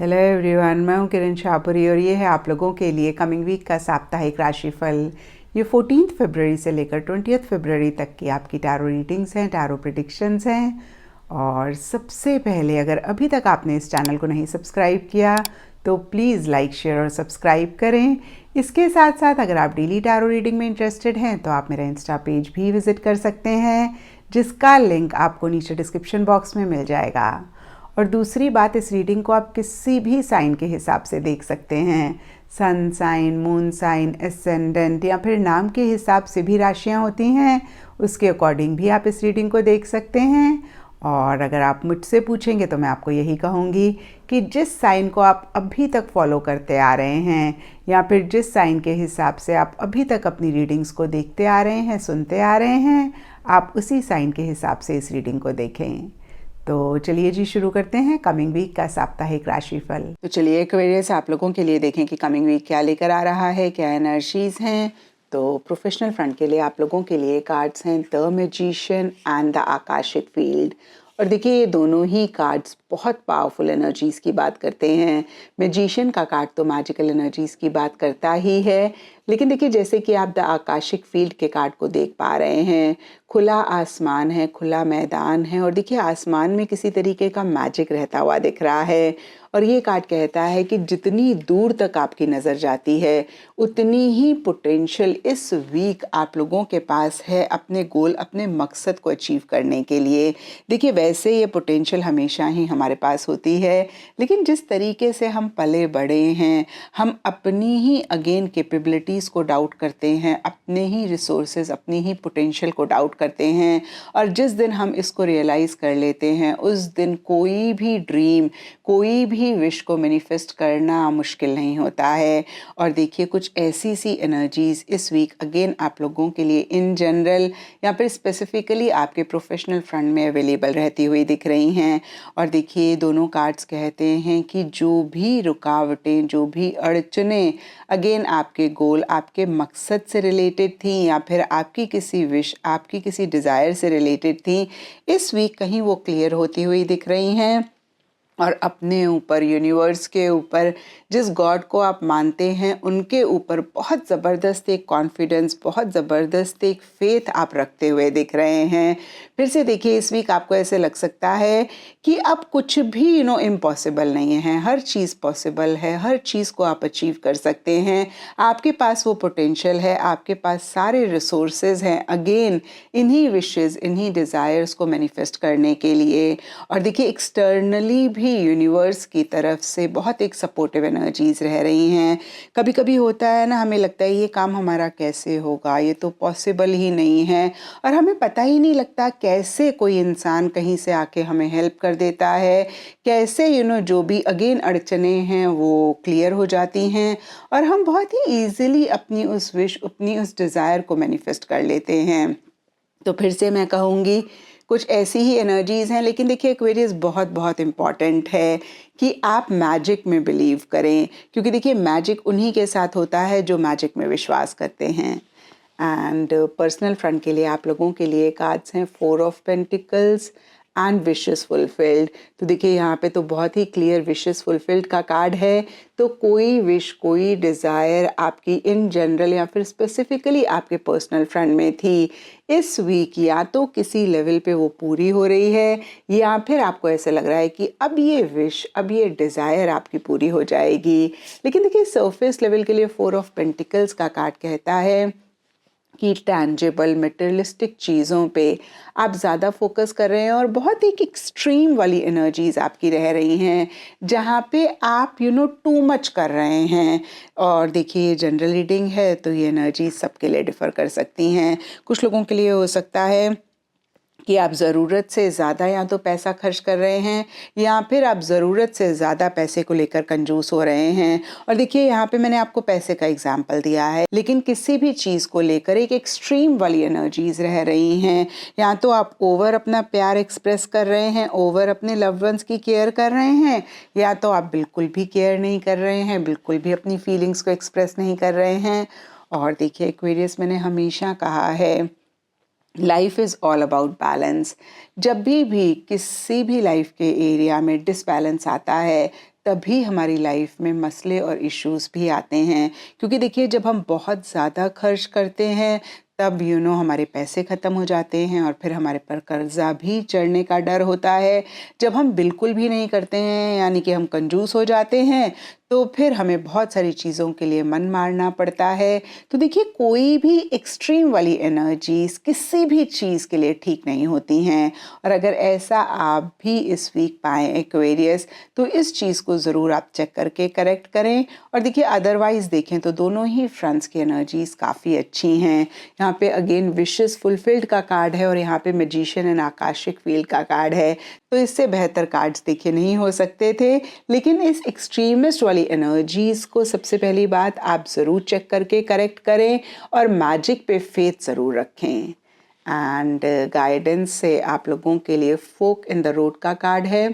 Hello everyone, मैं हूं किरण शाहपुरी और ये है आप लोगों के लिए कमिंग वीक का साप्ताहिक राशिफल। ये 14 फरवरी से लेकर 20 फरवरी तक की आपकी टैरो रीडिंग्स हैं, टैरो प्रेडिक्शंस हैं। और सबसे पहले, अगर अभी तक आपने इस चैनल को नहीं सब्सक्राइब किया तो प्लीज़ लाइक, शेयर और सब्सक्राइब करें। इसके साथ साथ अगर आप डेली टैरो रीडिंग में इंटरेस्टेड हैं तो आप मेरा इंस्टा पेज भी विज़िट कर सकते हैं, जिसका लिंक आपको नीचे डिस्क्रिप्शन बॉक्स में मिल जाएगा। और दूसरी बात, इस रीडिंग को आप किसी भी साइन के हिसाब से देख सकते हैं। Sun sign, moon sign, ascendant या फिर नाम के हिसाब से भी राशियां होती हैं, उसके अकॉर्डिंग भी आप इस रीडिंग को देख सकते हैं। और अगर आप मुझसे पूछेंगे तो मैं आपको यही कहूँगी कि जिस साइन को आप अभी तक फॉलो करते आ रहे हैं या फिर जिस साइन के हिसाब से आप अभी तक अपनी रीडिंग्स को देखते आ रहे हैं, सुनते आ रहे हैं, आप उसी साइन के हिसाब से इस रीडिंग को देखें। तो चलिए जी, शुरू करते हैं कमिंग वीक का साप्ताहिक राशिफल। तो चलिए एक्वेरियस, आप लोगों के लिए देखें कि कमिंग वीक क्या लेकर आ रहा है, क्या एनर्जीज हैं। तो प्रोफेशनल फ्रंट के लिए आप लोगों के लिए कार्ड्स हैं the magician and the Akashic field. और देखिए, ये दोनों ही कार्ड्स बहुत पावरफुल एनर्जीज की बात करते हैं। मैजिशियन का कार्ड तो मैजिकल एनर्जीज की बात करता ही है, लेकिन देखिए, जैसे कि आप द आकाशिक फील्ड के कार्ड को देख पा रहे हैं, खुला आसमान है, खुला मैदान है और देखिए आसमान में किसी तरीके का मैजिक रहता हुआ दिख रहा है। और ये कार्ड कहता है कि जितनी दूर तक आपकी नज़र जाती है उतनी ही पोटेंशियल इस वीक आप लोगों के पास है अपने गोल, अपने मकसद को अचीव करने के लिए। देखिए, वैसे ये पोटेंशियल हमेशा ही हमारे पास होती है, लेकिन जिस तरीके से हम पले बड़े हैं, हम अपनी ही अगेन कैपेबिलिटीज़ को डाउट करते हैं, अपने ही रिसोर्सेज, अपनी ही पोटेंशियल को डाउट करते हैं। और जिस दिन हम इसको रियलाइज़ कर लेते हैं, उस दिन कोई भी ड्रीम, कोई भी विश को मैनिफेस्ट करना मुश्किल नहीं होता है। और देखिए, कुछ ऐसी सी एनर्जीज इस वीक अगेन आप लोगों के लिए इन जनरल या फिर स्पेसिफिकली आपके प्रोफेशनल फ्रंट में अवेलेबल रहती हुई दिख रही हैं। और देखिए, दोनों कार्ड्स कहते हैं कि जो भी रुकावटें, जो भी अड़चनें अगेन आपके गोल, आपके मकसद से रिलेटेड थी या फिर आपकी किसी विश, आपकी किसी डिज़ायर से रिलेटेड थी, इस वीक कहीं वो क्लियर होती हुई दिख रही हैं। और अपने ऊपर, यूनिवर्स के ऊपर, जिस गॉड को आप मानते हैं उनके ऊपर बहुत ज़बरदस्त एक कॉन्फिडेंस, बहुत ज़बरदस्त एक फेथ आप रखते हुए दिख रहे हैं। फिर से देखिए, इस वीक आपको ऐसे लग सकता है कि अब कुछ भी इम्पॉसिबल नहीं है, हर चीज़ पॉसिबल है, हर चीज़ को आप अचीव कर सकते हैं। आपके पास वो पोटेंशियल है, आपके पास सारे रिसोर्सेज हैं अगेन इन्हीं विशेज़, इन्हीं डिज़ायर्स को मैनिफेस्ट करने के लिए। और देखिए, एक्सटर्नली भी यूनिवर्स की तरफ से बहुत एक सपोर्टिव एनर्जीज रह रही हैं। कभी कभी होता है ना, हमें लगता है ये काम हमारा कैसे होगा, ये तो पॉसिबल ही नहीं है, और हमें पता ही नहीं लगता कैसे कोई इंसान कहीं से आके हमें हेल्प कर देता है, कैसे जो भी अगेन अड़चने हैं वो क्लियर हो जाती हैं और हम बहुत ही ईजिली अपनी उस विश, अपनी उस डिज़ायर को मैनिफेस्ट कर लेते हैं। तो फिर से मैं कहूँगी, कुछ ऐसी ही एनर्जीज़ हैं, लेकिन देखिए एक्वेरियस, बहुत बहुत इम्पॉर्टेंट है कि आप मैजिक में बिलीव करें, क्योंकि देखिए मैजिक उन्हीं के साथ होता है जो मैजिक में विश्वास करते हैं। एंड पर्सनल फ्रंट के लिए आप लोगों के लिए कार्ड्स हैं 4 of pentacles and wishes fulfilled. तो देखिए, यहाँ पे तो बहुत ही क्लियर विशेस फुलफिल्ड का कार्ड है। तो कोई विश, कोई डिज़ायर आपकी इन जनरल या फिर स्पेसिफिकली आपके पर्सनल फ्रंट में थी, इस वीक या तो किसी लेवल पे वो पूरी हो रही है, या फिर आपको ऐसा लग रहा है कि अब ये विश, अब ये डिज़ायर आपकी पूरी हो जाएगी। लेकिन देखिए, सरफेस लेवल के लिए 4 ऑफ पेंटिकल्स का कार्ड कहता है कि टैंजिबल मटेरियलिस्टिक चीज़ों पे आप ज़्यादा फोकस कर रहे हैं और बहुत एक एक्सट्रीम वाली एनर्जीज आपकी रह रही हैं, जहाँ पे आप टू मच कर रहे हैं। और देखिए, जनरल रीडिंग है तो ये एनर्जीज सबके लिए डिफ़र कर सकती हैं। कुछ लोगों के लिए हो सकता है कि आप ज़रूरत से ज़्यादा या तो पैसा खर्च कर रहे हैं, या फिर आप ज़रूरत से ज़्यादा पैसे को लेकर कंजूस हो रहे हैं। और देखिए, यहाँ पे मैंने आपको पैसे का एग्जाम्पल दिया है, लेकिन किसी भी चीज़ को लेकर एक एक्सट्रीम वाली एनर्जीज रह रही हैं। या तो आप ओवर अपना प्यार एक्सप्रेस कर रहे हैं, ओवर अपने लव्ड वंस की केयर कर रहे हैं, या तो आप बिल्कुल भी केयर नहीं कर रहे हैं, बिल्कुल भी अपनी फीलिंग्स को एक्सप्रेस नहीं कर रहे हैं। और देखिए एक्वेरियस, मैंने हमेशा कहा है, life is all about balance. जब भी किसी भी लाइफ के एरिया में डिसबैलेंस आता है, तभी हमारी लाइफ में मसले और इश्यूज भी आते हैं। क्योंकि देखिए, जब हम बहुत ज़्यादा खर्च करते हैं तब हमारे पैसे ख़त्म हो जाते हैं और फिर हमारे पर कर्जा भी चढ़ने का डर होता है। जब हम बिल्कुल भी नहीं करते हैं, यानी कि हम कंजूस हो जाते हैं, तो फिर हमें बहुत सारी चीज़ों के लिए मन मारना पड़ता है। तो देखिए, कोई भी एक्सट्रीम वाली एनर्जीज किसी भी चीज़ के लिए ठीक नहीं होती हैं। और अगर ऐसा आप भी इस वीक पाएँ एक्वेरियस, तो इस चीज़ को ज़रूर आप चेक करके करेक्ट करें। और देखिए, अदरवाइज़ देखें तो दोनों ही फ्रंट्स की एनर्जीज काफ़ी अच्छी हैं। यहाँ पे अगेन विशेस फुलफिल्ड का कार्ड है और यहाँ पे मैजिशियन एंड आकाशिक फील्ड का कार्ड है। तो इससे बेहतर कार्ड्स देखिए नहीं हो सकते थे। लेकिन इस एक्सट्रीमिस्ट वाली एनर्जीज को सबसे पहली बात आप ज़रूर चेक करके करेक्ट करें और मैजिक पे फेथ ज़रूर रखें। एंड गाइडेंस से आप लोगों के लिए फोक इन द रोड का कार्ड है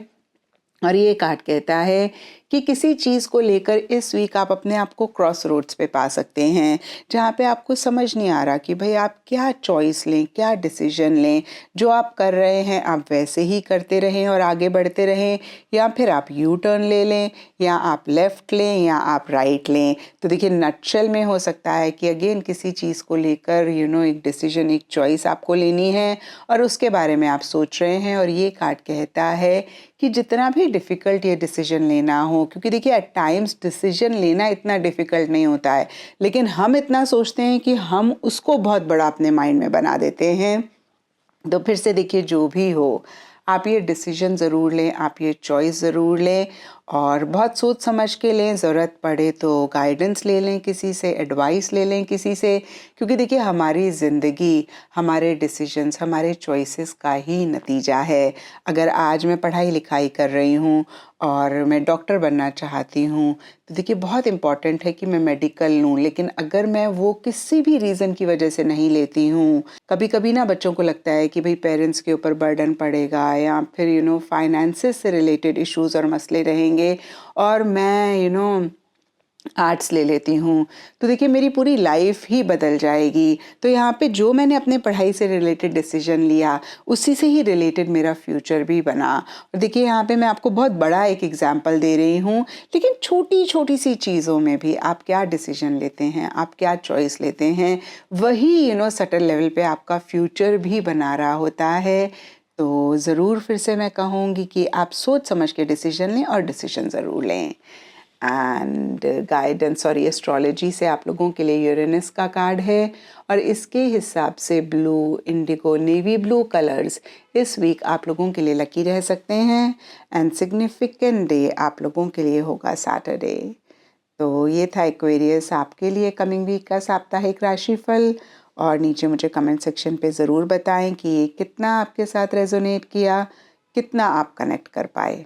और ये कार्ड कहता है कि किसी चीज़ को लेकर इस वीक आप अपने आप को क्रॉस रोड्स पे पा सकते हैं, जहाँ पे आपको समझ नहीं आ रहा कि भाई आप क्या चॉइस लें, क्या डिसीजन लें। जो आप कर रहे हैं आप वैसे ही करते रहें और आगे बढ़ते रहें, या फिर आप यू टर्न ले लें, या आप लेफ़्ट लें, या आप राइट लें। तो देखिए, नटशेल में हो सकता है कि अगेन किसी चीज़ को लेकर एक डिसीजन, एक चॉइस आपको लेनी है और उसके बारे में आप सोच रहे हैं। और ये कार्ड कहता है कि जितना भी डिफ़िकल्ट ये डिसीजन लेना हो, क्योंकि देखिए एट टाइम्स डिसीजन लेना इतना डिफ़िकल्ट नहीं होता है, लेकिन हम इतना सोचते हैं कि हम उसको बहुत बड़ा अपने माइंड में बना देते हैं। तो फिर से देखिए, जो भी हो आप ये डिसीजन ज़रूर लें, आप ये चॉइस ज़रूर लें और बहुत सोच समझ के लें। ज़रूरत पड़े तो गाइडेंस ले लें किसी से, एडवाइस ले लें किसी से। क्योंकि देखिए, हमारी ज़िंदगी हमारे डिसीजंस, हमारे चॉइसेस का ही नतीजा है। अगर आज मैं पढ़ाई लिखाई कर रही हूँ और मैं डॉक्टर बनना चाहती हूँ, तो देखिए बहुत इम्पॉर्टेंट है कि मैं मेडिकल लूँ। लेकिन अगर मैं वो किसी भी रीज़न की वजह से नहीं लेती हूँ, कभी कभी ना बच्चों को लगता है कि भाई पेरेंट्स के ऊपर बर्डन पड़ेगा या फिर फाइनेंसेस से रिलेटेड इश्यूज और मसले रहेंगे, और मैं आर्ट्स ले लेती हूँ, तो देखिए मेरी पूरी लाइफ ही बदल जाएगी। तो यहाँ पे जो मैंने अपने पढ़ाई से रिलेटेड डिसीजन लिया, उसी से ही रिलेटेड मेरा फ्यूचर भी बना। और देखिए, यहाँ पे मैं आपको बहुत बड़ा एक एग्जांपल दे रही हूँ, लेकिन छोटी छोटी सी चीज़ों में भी आप क्या डिसीजन लेते हैं, आप क्या चॉइस लेते हैं, वही सटल लेवल पे आपका फ्यूचर भी बना रहा होता है। तो ज़रूर फिर से मैं कहूँगी कि आप सोच समझ के डिसीजन लें और डिसीजन ज़रूर लें। एंड गाइडेंस और एस्ट्रोलॉजी से आप लोगों के लिए यूरेनस का कार्ड है और इसके हिसाब से blue, Indigo, navy blue colours इस वीक आप लोगों के लिए लकी रह सकते हैं। एंड सिग्निफिकेंट डे आप लोगों के लिए होगा सैटरडे। तो ये था एक्वेरियस आपके लिए कमिंग वीक का साप्ताहिक राशिफल। और नीचे मुझे कमेंट सेक्शन पे ज़रूर बताएं कि ये कितना आपके साथ रेजोनेट किया, कितना आप कनेक्ट कर पाए।